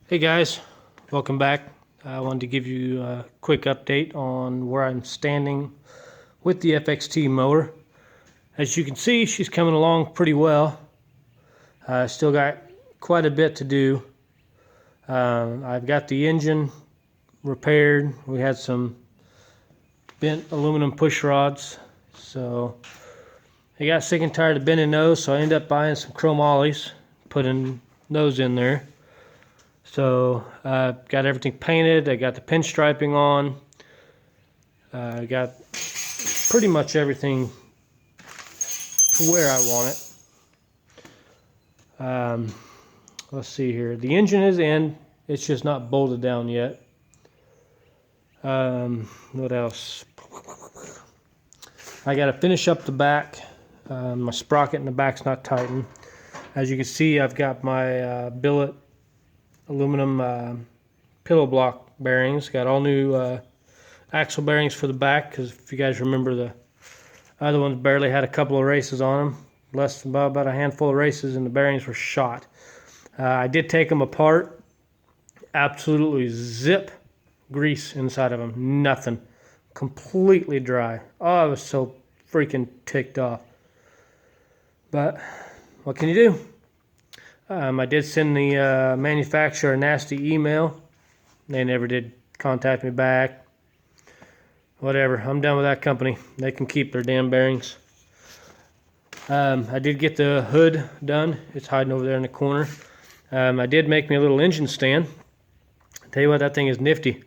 Hey guys, welcome back. I wanted to give you a quick update on where I'm standing with the FXT mower. As you can see, she's coming along pretty well. Still got quite a bit to do. I've got the engine repaired. We had some bent aluminum push rods, so I got sick and tired of bending those, so I ended up buying some chrome ollies, putting those in there. So got everything painted. I got the pinstriping on. I got pretty much everything to where I want it. Let's see here. The engine is in. It's just not bolted down yet. What else? I got to finish up the back. My sprocket in the back's not tightened. As you can see, I've got my billet aluminum pillow block bearings. Got all new axle bearings for the back, because if you guys remember, the other ones barely had a couple of races on them. Less than about a handful of races, and the bearings were shot. I did take them apart. Absolutely zip grease inside of them. Nothing. Completely dry. Oh, I was so freaking ticked off. But what can you do? I did send the manufacturer a nasty email. They never did contact me back. Whatever, I'm done with that company. They can keep their damn bearings. I did get the hood done. It's hiding over there in the corner. I did make me a little engine stand. I'll tell you what, that thing is nifty.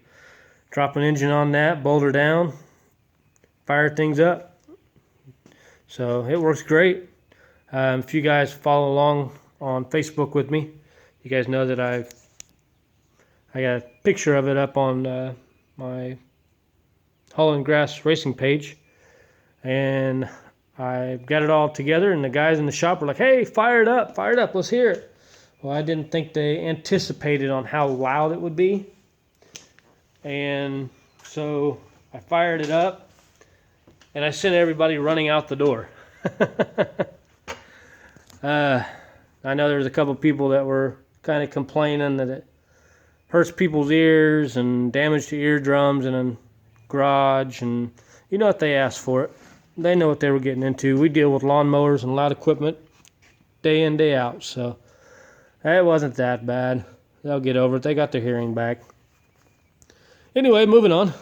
Drop an engine on that, bolt her down, fire things up. So it works great. If you guys follow along on Facebook with me, you guys know that I got a picture of it up on my Holland Grass Racing page, and I got it all together, and the guys in the shop were like, hey, fire it up, let's hear it. Well, I didn't think they anticipated on how loud it would be, and so I fired it up, and I sent everybody running out the door. I know there's a couple people that were kind of complaining that it hurts people's ears and damage to eardrums and a garage, and you know what, they asked for it. They know what they were getting into. We deal with lawnmowers and loud equipment day in, day out, so it wasn't that bad. They'll get over it. They got their hearing back. Anyway, moving on.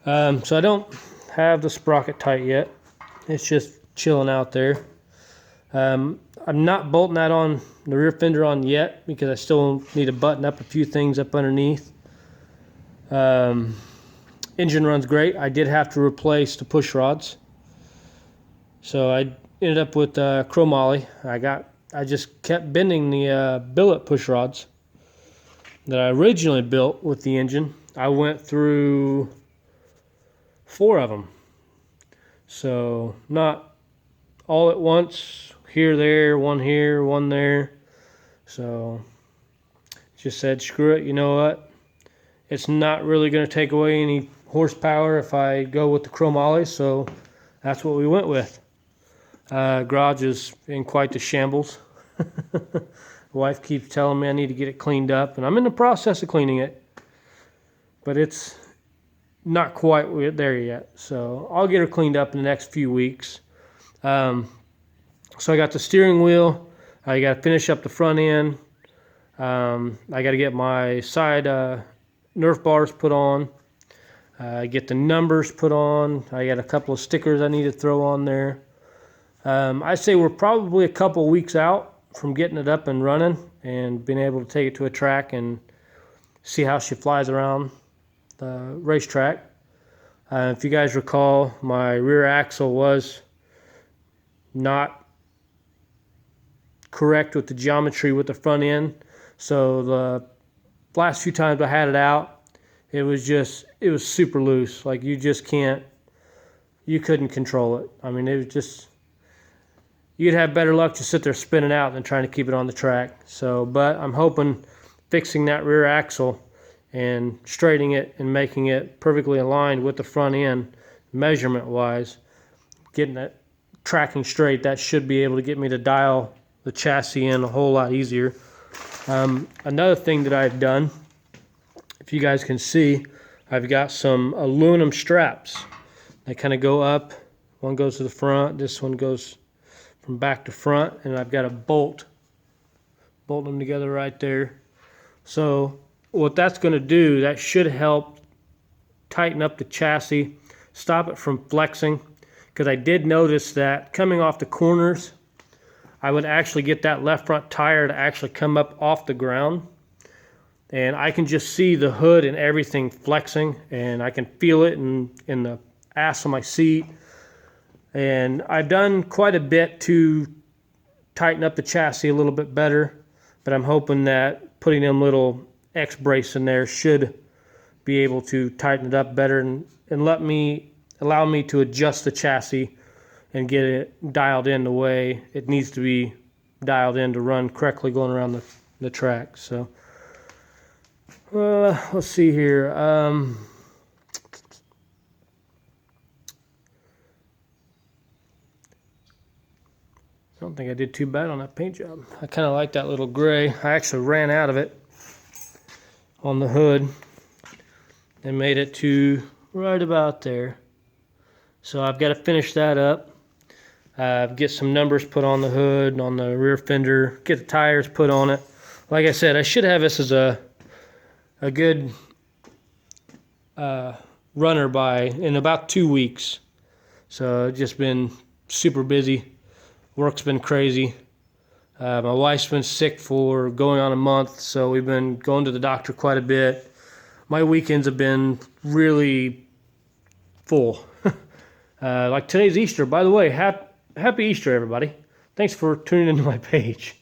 So I don't have the sprocket tight yet. It's just chilling out there. I'm not bolting that on the rear fender on yet, because I still need to button up a few things up underneath. Engine runs great. I did have to replace the push rods, so I ended up with chromoly. I just kept bending the billet push rods that I originally built with the engine. I went through 4 of them, so not all at once. Here, one there. So just said, screw it, you know what? It's not really going to take away any horsepower if I go with the chromoly, so that's what we went with. Garage is in quite the shambles. Wife keeps telling me I need to get it cleaned up, and I'm in the process of cleaning it, but it's not quite there yet. So I'll get her cleaned up in the next few weeks. So I got the steering wheel. I got to finish up the front end. I got to get my side Nerf bars put on. Get the numbers put on. I got a couple of stickers I need to throw on there. I say we're probably a couple weeks out from getting it up and running and being able to take it to a track and see how she flies around the racetrack. If you guys recall, my rear axle was not correct with the geometry with the front end, so the last few times I had it out, it was super loose. Like, you couldn't control it. I mean, it was just, you'd have better luck to sit there spinning out than trying to keep it on the track. So, but I'm hoping fixing that rear axle and straightening it and making it perfectly aligned with the front end measurement wise, getting it tracking straight, that should be able to get me to dial the chassis in a whole lot easier. Another thing that I've done, if you guys can see, I've got some aluminum straps. They kind of go up. One goes to the front, this one goes from back to front, and I've got a bolt them together right there. So what that's going to do, that should help tighten up the chassis, stop it from flexing, because I did notice that coming off the corners, I would actually get that left front tire to actually come up off the ground, and I can just see the hood and everything flexing, and I can feel it in the ass of my seat. And I've done quite a bit to tighten up the chassis a little bit better, but I'm hoping that putting them little X brace in there should be able to tighten it up better and allow me to adjust the chassis and get it dialed in the way it needs to be dialed in to run correctly going around the track. So let's see here. I don't think I did too bad on that paint job. I kind of like that little gray. I actually ran out of it on the hood and made it to right about there. So I've got to finish that up. Get some numbers put on the hood, on the rear fender, get the tires put on it. Like I said, I should have this as a good runner in about 2 weeks. So I've just been super busy. Work's been crazy. My wife's been sick for going on a month, so we've been going to the doctor quite a bit. My weekends have been really full. Like today's Easter. By the way, happy Easter, everybody. Thanks for tuning into my page.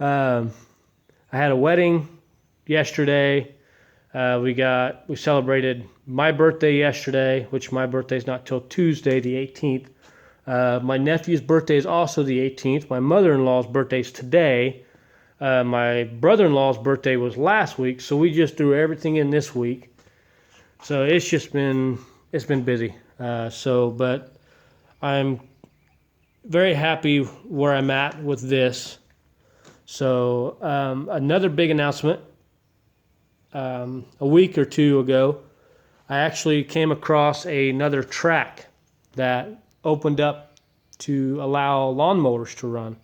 I had a wedding yesterday. We celebrated my birthday yesterday, which my birthday's not till Tuesday, the 18th. My nephew's birthday is also the 18th. My mother-in-law's birthday is today. My brother-in-law's birthday was last week, so we just threw everything in this week. So it's been busy. But I'm very happy where I'm at with this. So another big announcement. A week or two ago, I actually came across another track that opened up to allow lawnmowers to run.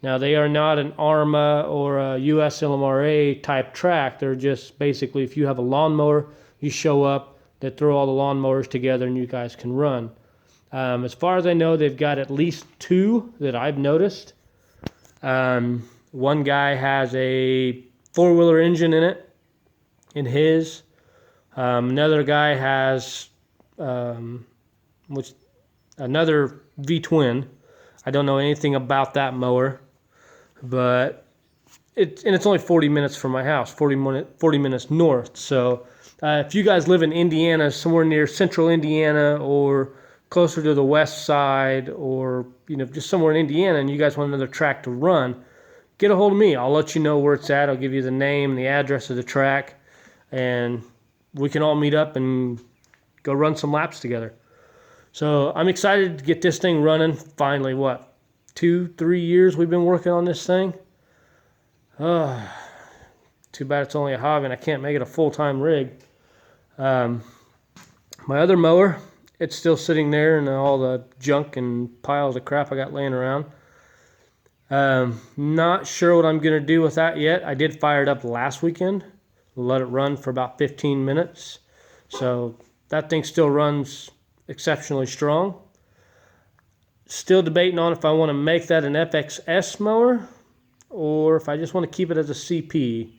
Now, they are not an ARMA or a US LMRA type track. They're just basically, if you have a lawnmower, you show up, they throw all the lawnmowers together and you guys can run. As far as I know, they've got at least 2 that I've noticed. One guy has a 4-wheeler engine in it, in his. Another guy has another V-twin. I don't know anything about that mower, but it's only 40 minutes from my house, 40 minutes north. So if you guys live in Indiana, somewhere near central Indiana or closer to the west side, or just somewhere in Indiana, and you guys want another track to run, get a hold of me. I'll let you know where it's at. I'll give you the name and the address of the track, and we can all meet up and go run some laps together. So I'm excited to get this thing running. Finally, 2-3 years we've been working on this thing. Too bad it's only a hobby and I can't make it a full-time rig. My other mower, it's still sitting there in all the junk and piles of crap I got laying around. Not sure what I'm going to do with that yet. I did fire it up last weekend. Let it run for about 15 minutes. So that thing still runs exceptionally strong. Still debating on if I want to make that an FXS mower or if I just want to keep it as a CP.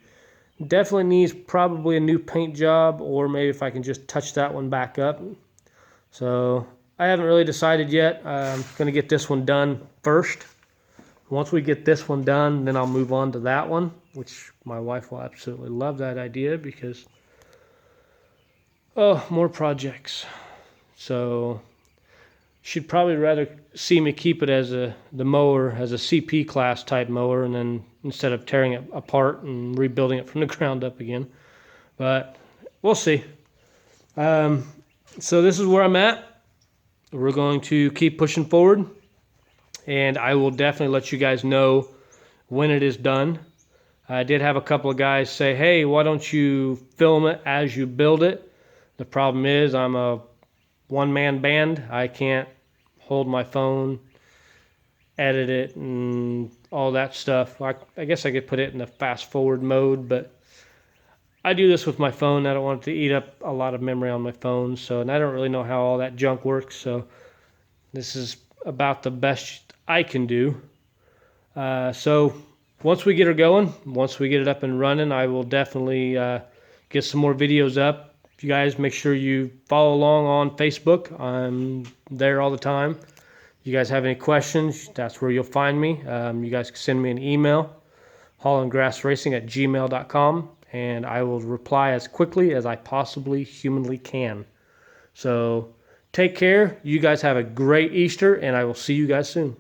Definitely needs probably a new paint job, or maybe if I can just touch that one back up. So I haven't really decided yet. I'm going to get this one done first. Once we get this one done, then I'll move on to that one, which my wife will absolutely love that idea because, more projects. So she'd probably rather see me keep it as the mower as a CP class type mower, and then instead of tearing it apart and rebuilding it from the ground up again. But we'll see. So this is where I'm at. We're going to keep pushing forward, and I will definitely let you guys know when it is done. I did have a couple of guys say, hey, why don't you film it as you build it? The problem is I'm a one-man band. I can't hold my phone, edit it, and all that stuff. I guess I could put it in the fast forward mode, but I do this with my phone. I don't want it to eat up a lot of memory on my phone, and I don't really know how all that junk works, so this is about the best I can do. So once we get her going, once we get it up and running, I will definitely get some more videos up. You guys make sure you follow along on Facebook. I'm there all the time. You guys have any questions, that's where you'll find me. You guys can send me an email, hollandgrassracing@gmail.com, and I will reply as quickly as I possibly humanly can. So take care. You guys have a great Easter, and I will see you guys soon.